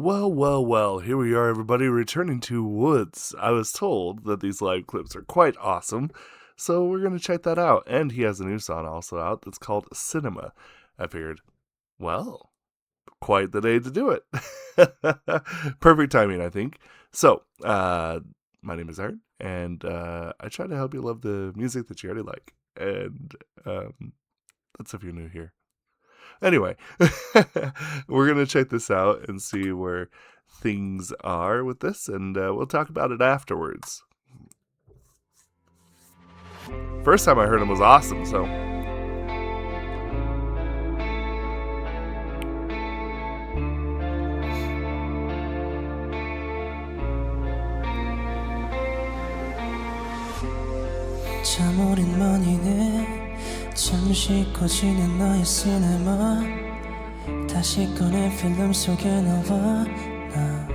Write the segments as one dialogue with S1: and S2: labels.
S1: Well, here we are, everybody, returning to Woodz. I was told that these live clips are quite awesome, so we're going to check that out. And he has a new song also out that's called Cinema. I figured, well, quite the day to do it. Perfect timing, I think. So, my name is Art, and I try to help you love the music that you already like. And that's if you're new here. Anyway, we're going to check this out and see where things are with this, and we'll talk about it afterwards. First time I heard him was awesome, so.
S2: 참 오랜만이네 잠시 꺼지는 너의 시네마 다시 꺼낸 필름 속에 너와 나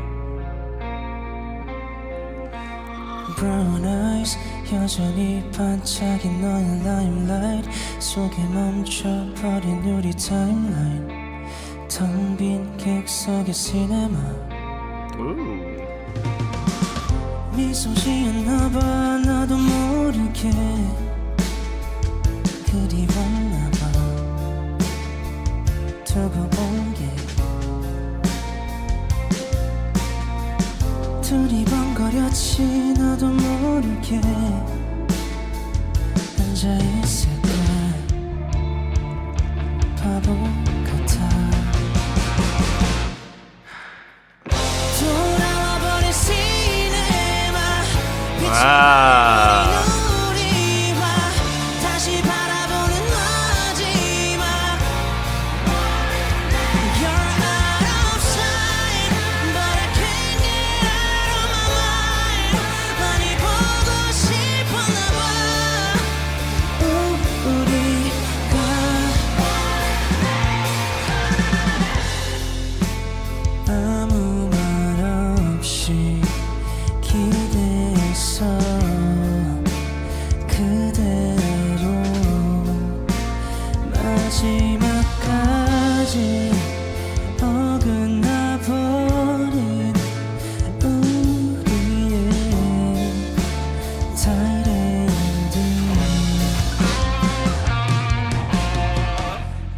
S2: Brown eyes 여전히 반짝인 너의 limelight 속에 멈춰버린 우리 타임라인 텅 빈 객석의 시네마 미소 지었나봐 나도 모르게 그리웠나봐 두고 온게 두리번거렸지 나도 모르게 앉아있을까 바보 같아 돌아와버린 시네마
S1: 아.
S2: 다시 바라보는 마지막 You're out of sight But I can't get out of my mind 많이 보고 싶었나봐 우리가 아무 말 없이 기대했어 그대로 마지막까지 어긋나 버린 우리의 타이레인드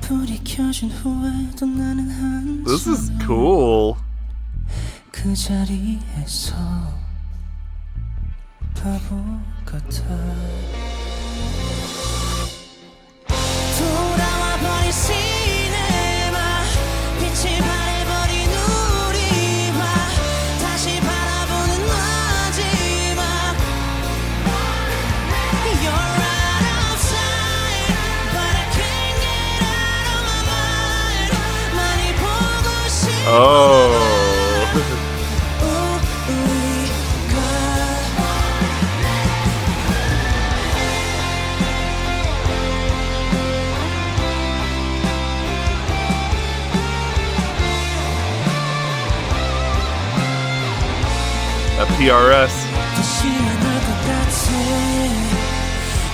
S2: 불이 켜진 후에도 나는 항상
S1: This is cool.
S2: 그 자리에서 바보 같아 돌아와버린 시네마 빛이 바래버린 우리와 다시 바라보는 마지막 You're out of sight But I can't get out of my mind 많이 보고 싶어
S1: Oh. A PRS.
S2: 다시 안할 것 같아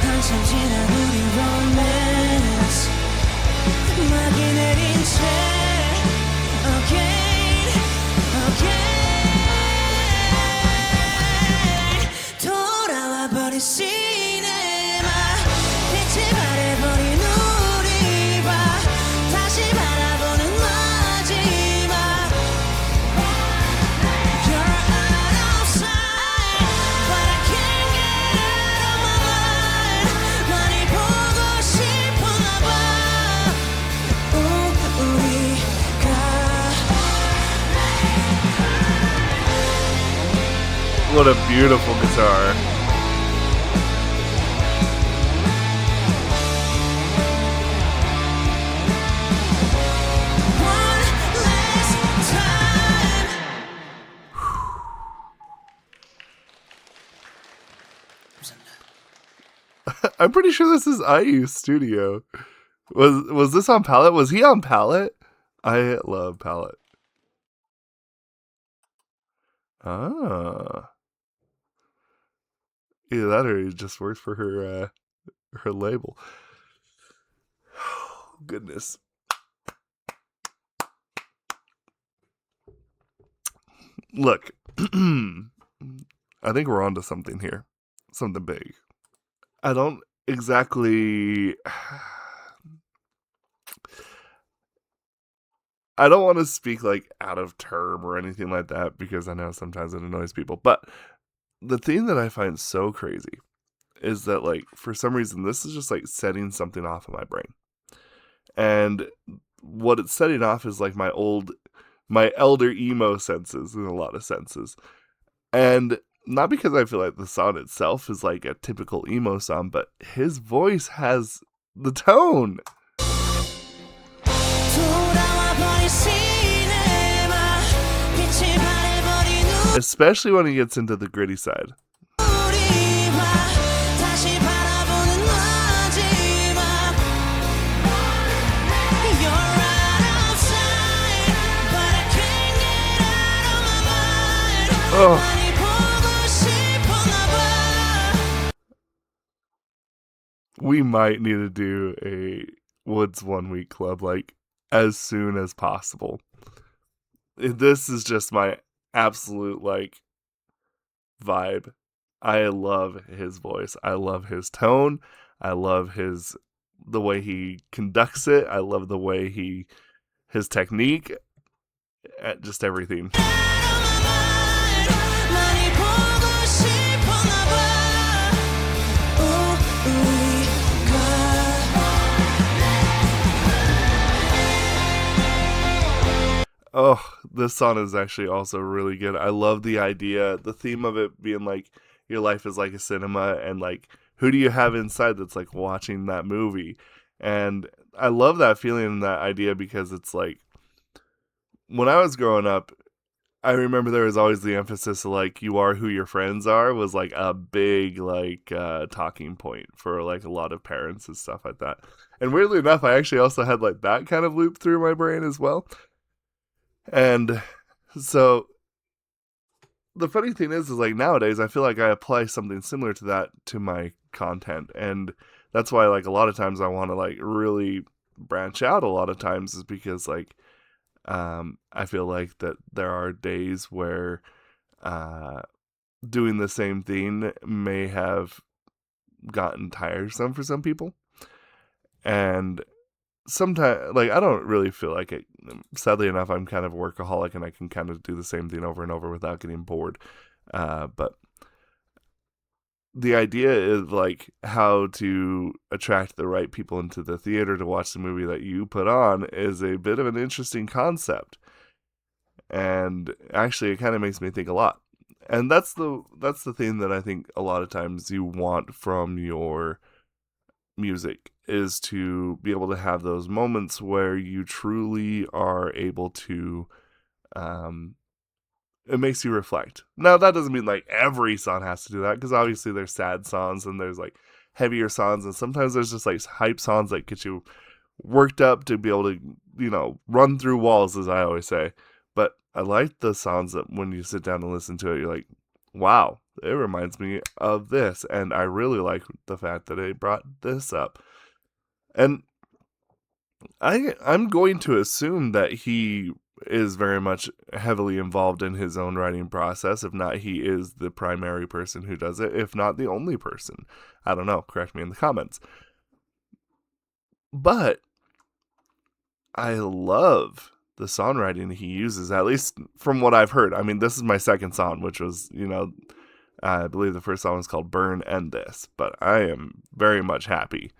S2: 한참 지난 우리 romance 막이 내린 채 again 돌아와버린 시네마 빛이 바래버린 우리와 다시 바라보는 마지막 You're out of sight But I can't get out of my mind 많이 보고 싶었나봐
S1: What a beautiful guitar.
S2: One last time
S1: I'm pretty sure this is IU Studio. Was this on Palette? Was he on Palette? I love Palette. Ah. Either that or he just works for her label. Oh, goodness. Look, I think we're onto something here. Something big. I don't exactly. I don't want to speak like out of term or anything like that because I know sometimes it annoys people. But the thing that I find so crazy is that, like, for some reason, this is just like setting something off in my brain. And what it's setting off is like my elder emo senses in a lot of senses. And not because I feel like the song itself is like a typical emo song, but his voice has the tone. Especially when he gets into the gritty side. Oh. We might need to do a Woodz 1 week club like as soon as possible. This is just my absolute like vibe. I love his voice. I love his tone. I love the way he conducts it. I love the way his technique, just everything. Oh, this song is actually also really good. I love the idea, the theme of it being like your life is like a cinema, and like who do you have inside that's like watching that movie? And I love that feeling and that idea because it's like when I was growing up, I remember there was always the emphasis of like you are who your friends are was like a big like talking point for like a lot of parents and stuff like that. And weirdly enough, I actually also had like that kind of loop through my brain as well. And so the funny thing is like nowadays I feel like I apply something similar to that to my content, and that's why like a lot of times I want to like really branch out a lot of times is because like I feel like that there are days where doing the same thing may have gotten tiresome for some people, and sometimes like I don't really feel like it. Sadly enough, I'm kind of a workaholic and I can kind of do the same thing over and over without getting bored. But the idea is like how to attract the right people into the theater to watch the movie that you put on is a bit of an interesting concept. And actually it kind of makes me think a lot. And that's the thing that I think a lot of times you want from your music is to be able to have those moments where you truly are able to it makes you reflect. Now that doesn't mean like every song has to do that, because obviously there's sad songs and there's like heavier songs, and sometimes there's just like hype songs that get you worked up to be able to, run through walls, as I always say. But I like the songs that when you sit down and listen to it, you're like, wow, it reminds me of this, and I really like the fact that it brought this up. And I'm going to assume that he is very much heavily involved in his own writing process. If not, he is the primary person who does it, if not the only person. I don't know. Correct me in the comments. But I love the songwriting he uses, at least from what I've heard. I mean, this is my second song, which was, I believe the first song was called Burn and This, but I am very much happy.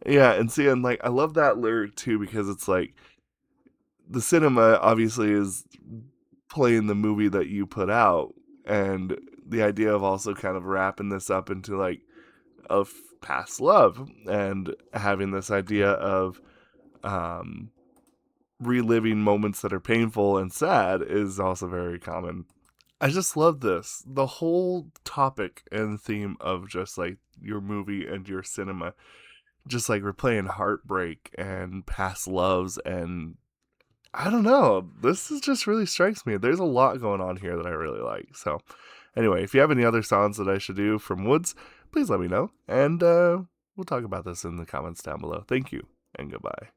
S1: Yeah, and see, and like I love that lyric too, because it's like the cinema obviously is playing the movie that you put out, and the idea of also kind of wrapping this up into like of past love and having this idea of reliving moments that are painful and sad is also very common. I just love this. The whole topic and theme of just like your movie and your cinema, just like we're playing heartbreak and past loves, and I don't know. This is just really strikes me. There's a lot going on here that I really like. So Anyway, if you have any other songs that I should do from Woodz, please let me know, and we'll talk about this in the comments down below. Thank you, and goodbye.